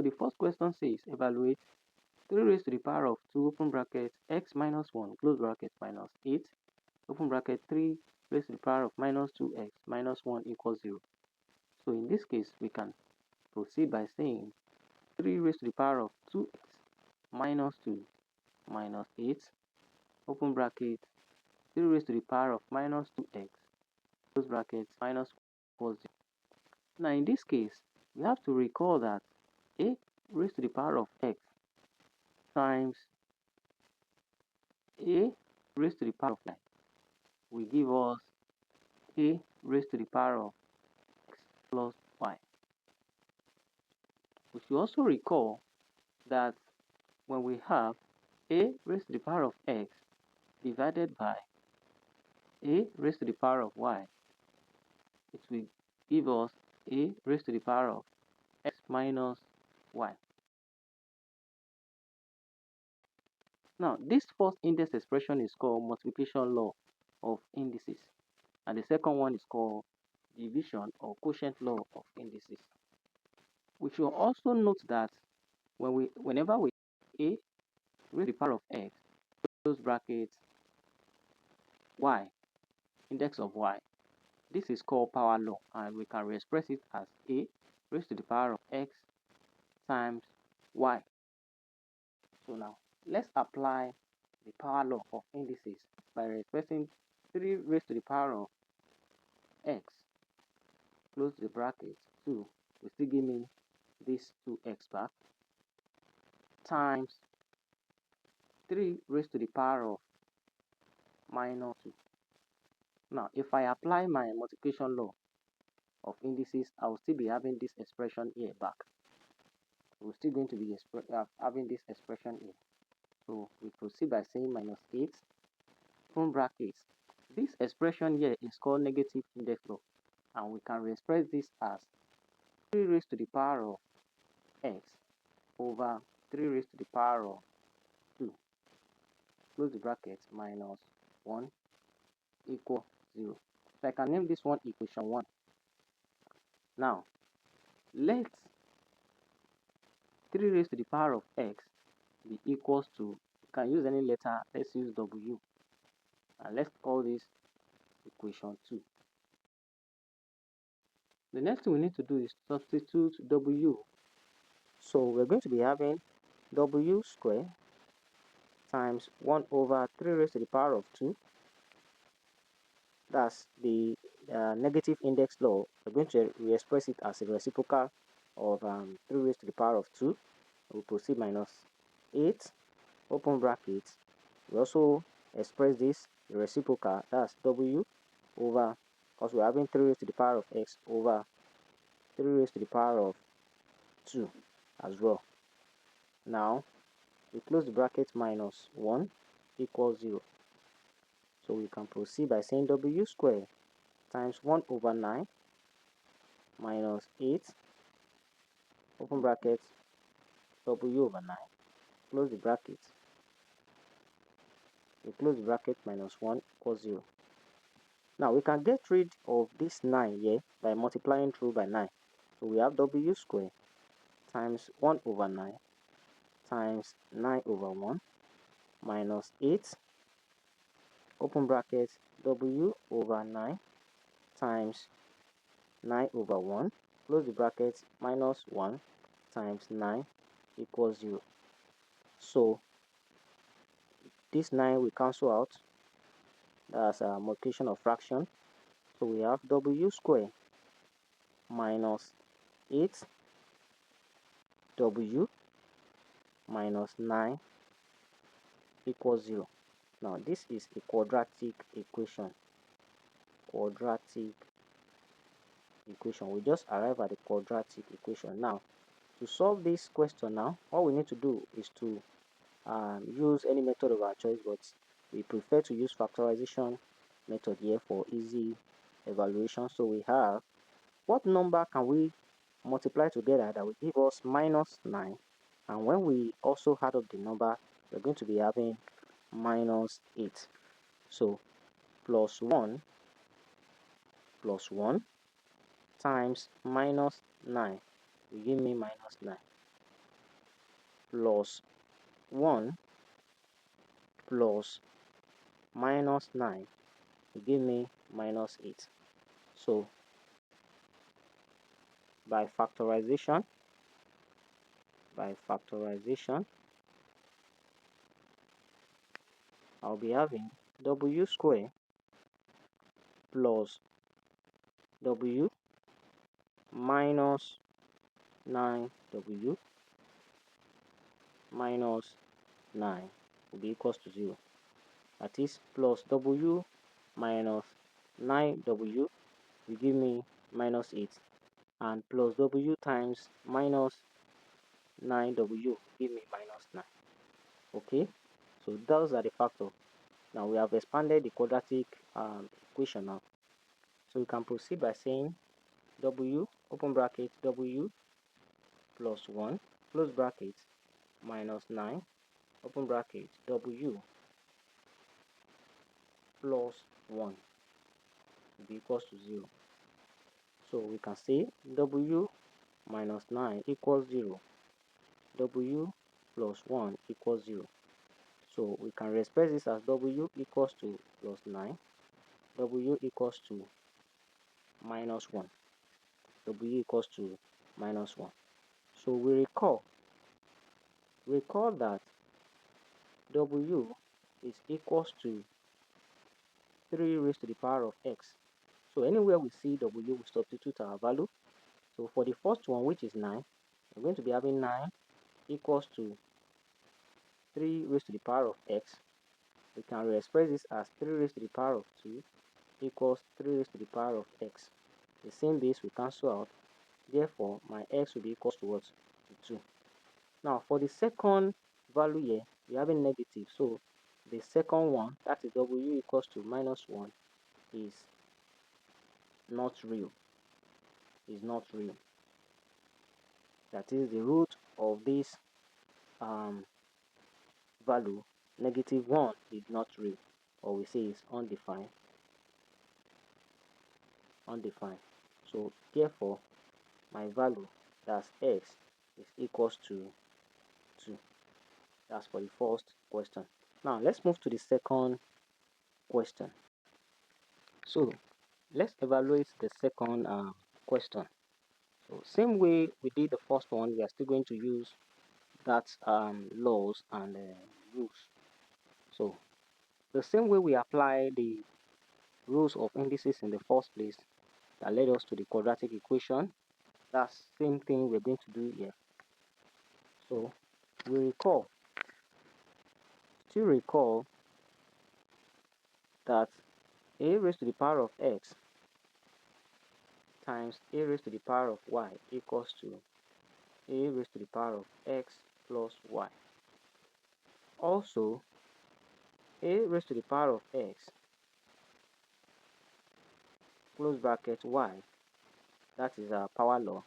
the first question says evaluate 3 raised to the power of 2 open bracket x minus 1 close bracket minus 8 open bracket 3 raised to the power of minus 2x minus 1 equals 0. So in this case, we can proceed by saying 3 raised to the power of 2x minus 2 minus 8 open bracket 3 raised to the power of minus 2x close bracket minus 1 equals 0. Now in this case, we have to recall that a raised to the power of x times a raised to the power of y will give us a raised to the power of x plus y. We should also recall that when we have a raised to the power of x divided by a raised to the power of y, it will give us a raised to the power of x minus y. Now, this first index expression is called multiplication law of indices, and the second one is called division or quotient law of indices. We should also note that whenever we a raised to the power of x close bracket y, index of y, this is called power law, and we can express it as a raised to the power of x times y. So now let's apply the power law of indices by expressing 3 raised to the power of x close the bracket 2 will still give me this 2x back times 3 raised to the power of minus 2. Now if I apply my multiplication law of indices, I will still be having this expression here back. We're still going to be having this expression here. So we proceed by saying minus 8 open brackets. This expression here is called negative index law, and we can express this as 3 raised to the power of x over 3 raised to the power of 2 close the bracket minus 1 equal 0. So I can name this one equation 1. Now let 3 raised to the power of x be equals to, you can use any letter, let's use w, and let's call this equation 2. The next thing we need to do is substitute w. So we're going to be having w squared times 1 over 3 raised to the power of 2. That's the negative index law. We're going to re-express it as a reciprocal of 3 raised to the power of 2. We'll proceed minus 8 open bracket. We also express this reciprocal, that's w over, because we're having 3 raised to the power of x over 3 raised to the power of 2 as well. Now we close the bracket minus 1 equals 0. So we can proceed by saying w squared times 1 over 9 minus 8 open bracket w over 9 close the bracket. We close the bracket minus 1 equals 0. Now we can get rid of this 9 here by multiplying through by 9. So we have w squared times 1 over 9 times 9 over 1 minus 8 open bracket w over 9 times 9 over 1 close the bracket minus 1 times 9 equals 0. So this 9 will cancel out. That's a multiplication of fraction. So we have w squared minus 8w minus 9 equals 0. Now this is a quadratic equation. We just arrive at the quadratic equation. Now to solve this question, now all we need to do is to use any method of our choice, but we prefer to use factorization method here for easy evaluation. So we have, what number can we multiply together that will give us minus 9, and when we also add up the number, we're going to be having minus 8. So plus 1 times minus 9 will give me minus 9. plus 1 plus minus 9 will give me minus 8. So by factorization, I'll be having w square plus w minus 9w minus 9 will be equals to 0. That is plus w minus 9w will give me minus 8, and plus w times minus 9w will give me minus 9. Okay, so those are the factors. Now we have expanded the quadratic equation now. So we can proceed by saying w, open bracket, w plus 1, close bracket, minus 9, open bracket, w plus 1 will be equals to 0. So we can say w minus 9 equals 0, w plus 1 equals 0. So we can express this as w equals to plus 9, w equals to minus 1, w equals to minus 1. So we recall that w is equals to 3 raised to the power of x. So anywhere we see w, we substitute our value. So for the first one, which is 9, we're going to be having 9 equals to 3 raised to the power of x. We can re-express this as 3 raised to the power of 2 equals 3 raised to the power of x. The same base will cancel out. Therefore, my x will be equals to what? To 2. Now, for the second value here, we have a negative. So the second one, that is w equals to minus 1, is not real. That is, the root of this value, negative 1, is not real, or we say it's undefined. So therefore, my value, that's x, is equals to 2. That's for the first question. Now let's move to the second question. So let's evaluate the second question. So same way we did the first one, we are still going to use that laws and rules. So the same way we apply the rules of indices in the first place that led us to the quadratic equation, that's same thing we're going to do here. So we still recall that a raised to the power of x times a raised to the power of y equals to a raised to the power of x plus y. Also, a raised to the power of x, close bracket, y, that is our power law,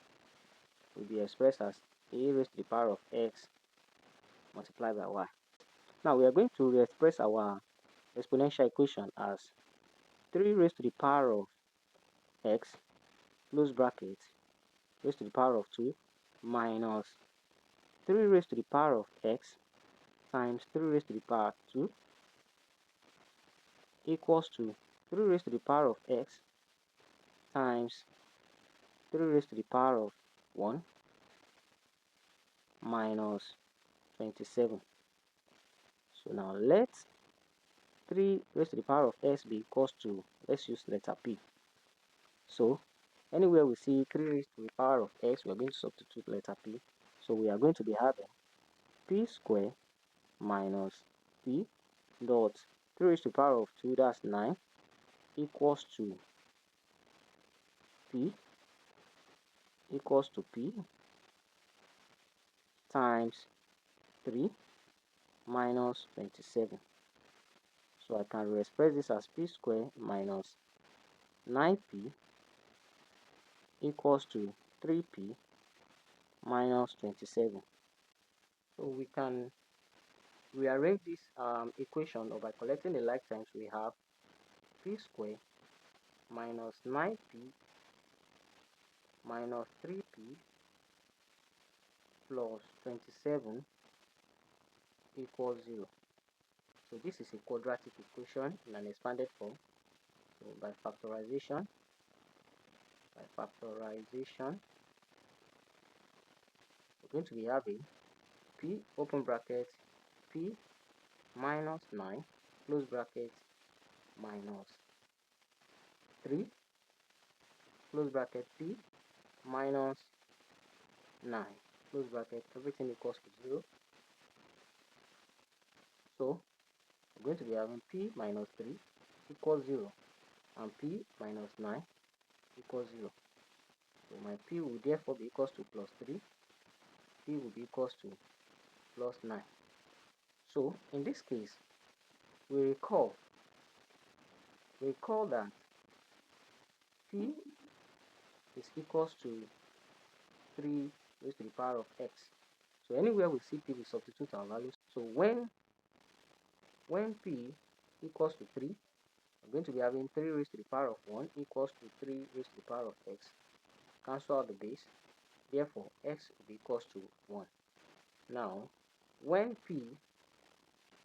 will be expressed as a raised to the power of x multiplied by y. Now we are going to re-express our exponential equation as 3 raised to the power of x, close bracket, raised to the power of 2 minus 3 raised to the power of x times 3 raised to the power of 2 equals to 3 raised to the power of x times 3 raised to the power of 1 minus 27. So now let 3 raised to the power of x be equals to, let's use letter p. So anywhere we see 3 raised to the power of x, we are going to substitute letter p. So we are going to be having p square minus p dot 3 raised to the power of 2, that's 9, equals to p times 3 minus 27. So I can re-express this as p square minus 9p equals to 3p minus 27. So we can rearrange this equation, or by collecting the like terms, we have p square minus 9p minus 3p plus 27 equals 0. So this is a quadratic equation in an expanded form. So by factorization, we're going to be having p open bracket p minus 9 close bracket minus 3 close bracket p minus 9 close bracket, everything equals to 0. So we're going to be having p minus 3 equals 0 and p minus 9 equals 0. So my p will therefore be equals to plus 3, p will be equals to plus 9. So in this case, we recall that p is equals to 3 raised to the power of x. So anywhere we see p, we substitute our values. So when p equals to 3, I'm going to be having 3 raised to the power of 1 equals to 3 raised to the power of x. Cancel out the base. Therefore, x will be equals to 1. Now, when p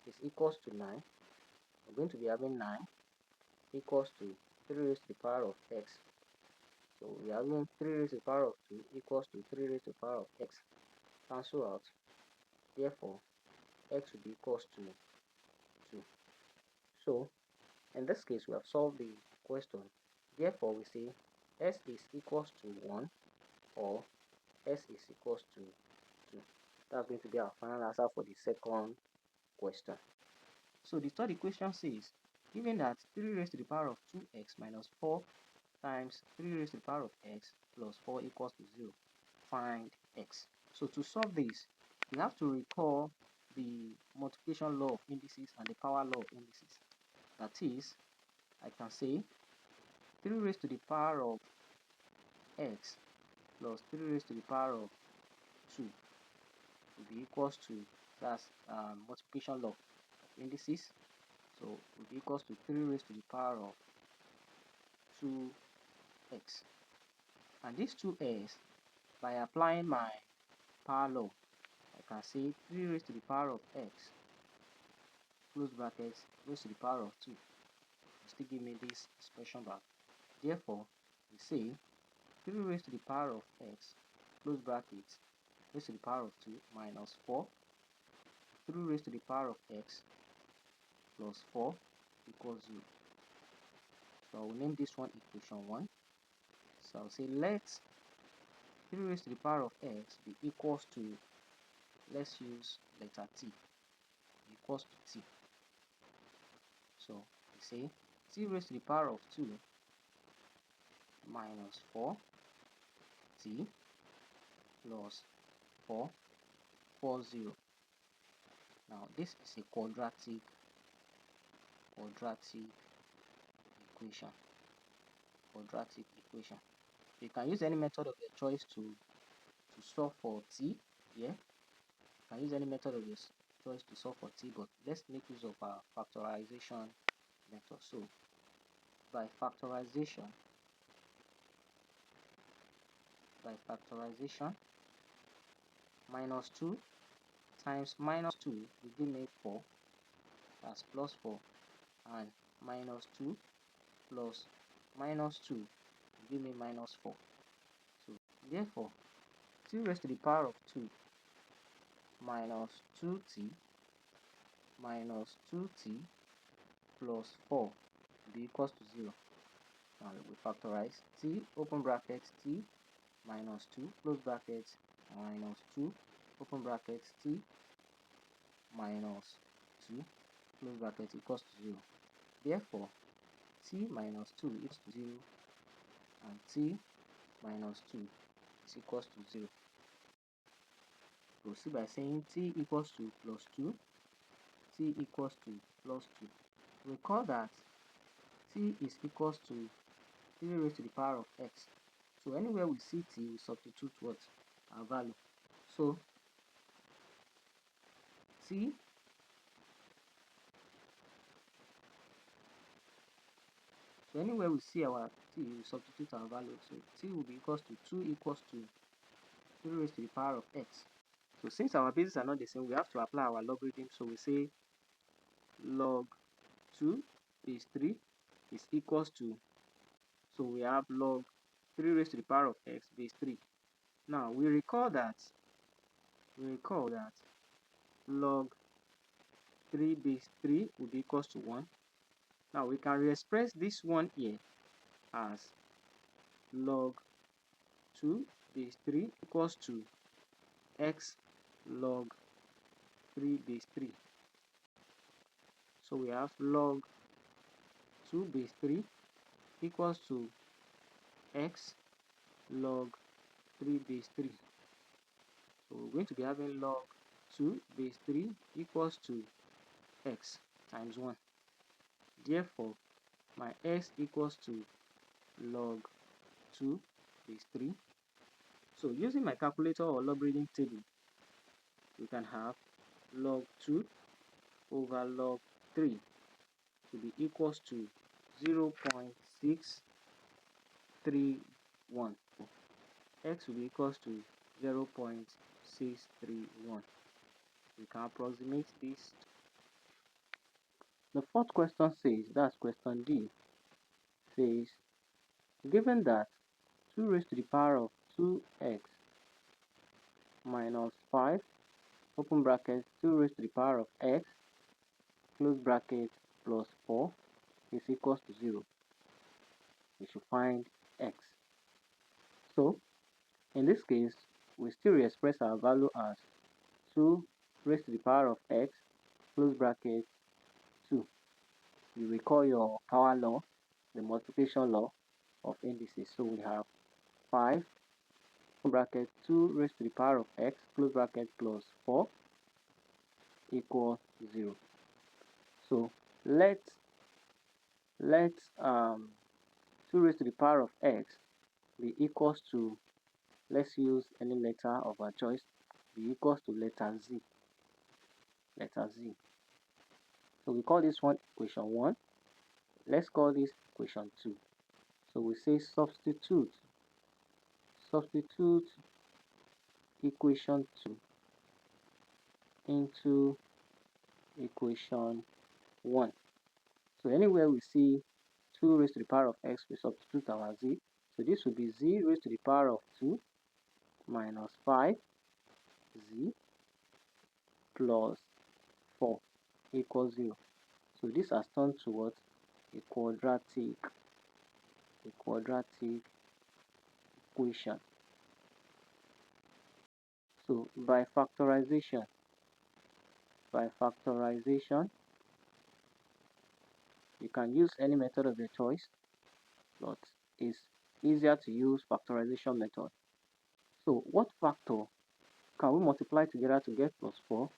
is equals to 9, I'm going to be having 9 equals to 3 raised to the power of x. So we are having 3 raised to the power of 2 equals to 3 raised to the power of x. Cancel out. Therefore, x will be equals to 2. So, in this case, we have solved the question. Therefore, we say s is equals to 1 or s is equals to 2. That's going to be our final answer for the second question. So the third equation says, given that 3 raised to the power of 2x minus 4 times 3 raised to the power of x plus 4 equals to 0, find x. So to solve this, we have to recall the multiplication law of indices and the power law of indices. That is, I can say 3 raised to the power of x plus 3 raised to the power of 2 will be equals to, that's multiplication law of indices. So will be equals to 3 raised to the power of 2x. And these 2x, by applying my power law, I can say 3 raised to the power of x close brackets raised to the power of 2 will still give me this expression back. Therefore, we say 3 raised to the power of x close brackets raised to the power of 2 minus 4 3 raised to the power of x plus 4 equals 0. So I will name this one equation 1. So I'll say let 3 raised to the power of x be equals to, let's use letter t, equals to t. So we say t raised to the power of 2 minus 4t plus 4 equals 0. Now this is a quadratic equation. You can use any method of your choice to solve for t. Yeah, you can use any method of your choice to solve for t, but let's make use of our factorization method. So by factorization, minus 2 times minus 2 will give me 4, that's plus 4, and minus 2 plus minus 2 will give me minus 4. So therefore, t raised to the power of 2 minus 2t minus 2t plus 4 will be equals to 0. Now we factorize t open bracket t minus 2 close bracket minus 2 open bracket t minus 2 close bracket equals to 0. Therefore, t minus 2 is 0 and t minus 2 is equals to 0. Proceed by saying t equals to plus 2, t equals to plus 2. Recall that t is equals to 3 raised to the power of x. So anywhere we see t, we substitute what? Our value. So t So anywhere we see our t, we substitute our value. So t will be equals to 2 equals to 3 raised to the power of x. So since our bases are not the same, we have to apply our logarithm. So we say log 2 base 3 is equals to, so we have log 3 raised to the power of x base 3. Now we recall that log 3 base 3 will be equals to 1. Now we can re-express this one here as log 2 base 3 equals to x log 3 base 3. So we have log 2 base 3 equals to x log 3 base 3. So we're going to be having log 2 base 3 equals to x times 1. Therefore, my x equals to log 2 base 3. So using my calculator or logarithm table, we can have log 2 over log 3 to be equals to 0.631. X will be equals to 0.631. We can approximate this. The fourth question says, that's question D, says, given that 2 raised to the power of 2x minus 5, open bracket, 2 raised to the power of x, close bracket, plus 4 is equals to 0. We should find x. So, in this case, we still express our value as 2 raised to the power of x, close bracket, 2. You recall your power law, the multiplication law of indices. So we have 5, open bracket, 2 raised to the power of x, close bracket, plus 4 equals 0. So let's 2 raised to the power of x be equals to, let's use any letter of our choice, be equals to letter z. So we call this one equation 1. Let's call this equation 2. So we say substitute equation 2 into equation 1. So anywhere we see 2 raised to the power of x, we substitute our z. So this will be z raised to the power of 2 minus 5z plus 4 equals 0. So this has turned towards a quadratic equation. So by factorization, you can use any method of your choice, but it's easier to use factorization method. So what factor can we multiply together to get plus 4?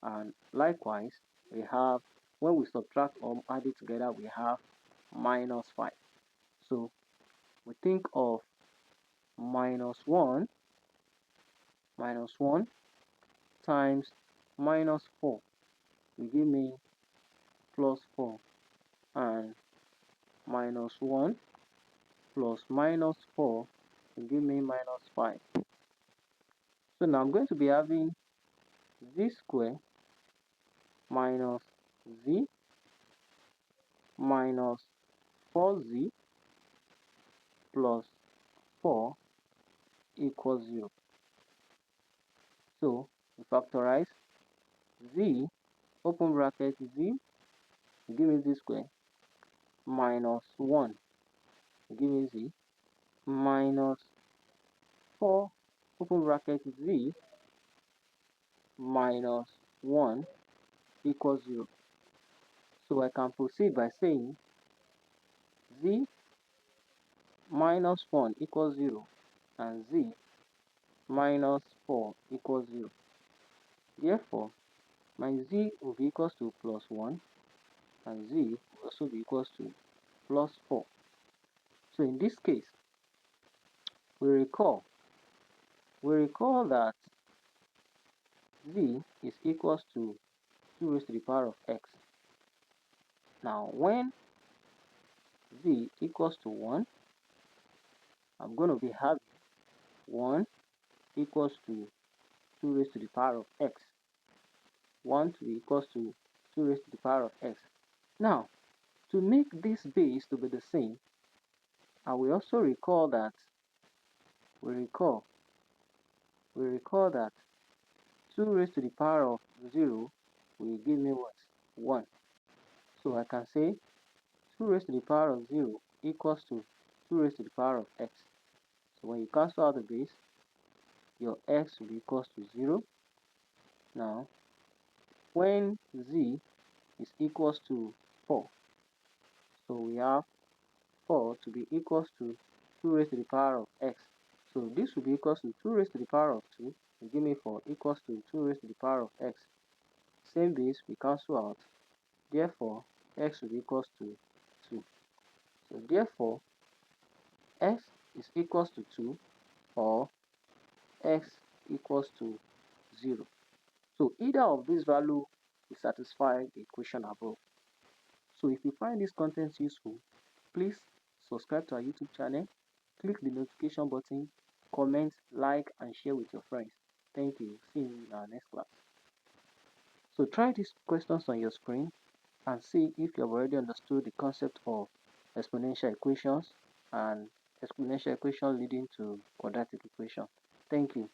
And likewise, we have, when we subtract or add it together, we have minus 5. So we think of minus 1 times minus 4 will give me plus 4, and minus 1 plus minus 4 will give me minus 5. So now I'm going to be having z square minus z minus 4z plus 4 equals 0. So we factorize z, open bracket, z give me z square minus 1 give me z minus 4, open bracket, z minus 1 equals 0. So I can proceed by saying z minus 1 equals 0 and z minus 4 equals 0. Therefore, my z will be equals to plus 1 and z will also be equals to plus 4. So in this case, we recall that z is equals to 2 raised to the power of x. Now, when z equals to 1, I'm going to be having 1 equals to 2 raised to the power of x. 1 to be equals to 2 raised to the power of x. Now, to make this base to be the same, I will also recall that we recall that 2 raised to the power of 0 will give me what? 1. So I can say 2 raised to the power of 0 equals to 2 raised to the power of x. So when you cancel out the base, your x will be equals to 0. Now, when z is equals to 4, so we have 4 to be equals to 2 raised to the power of x. So this will be equals to 2 raised to the power of 2 will give me 4 equals to 2 raised to the power of x. Same base, we cancel out. Therefore, x will be equals to 2. So therefore, x is equals to 2 or x equals to 0. So either of these values will satisfy the equation above. So if you find this content useful, please subscribe to our YouTube channel, click the notification button, comment, like, and share with your friends. Thank you. See you in our next class. So try these questions on your screen and see if you have already understood the concept of exponential equations and exponential equation leading to quadratic equation. Thank you.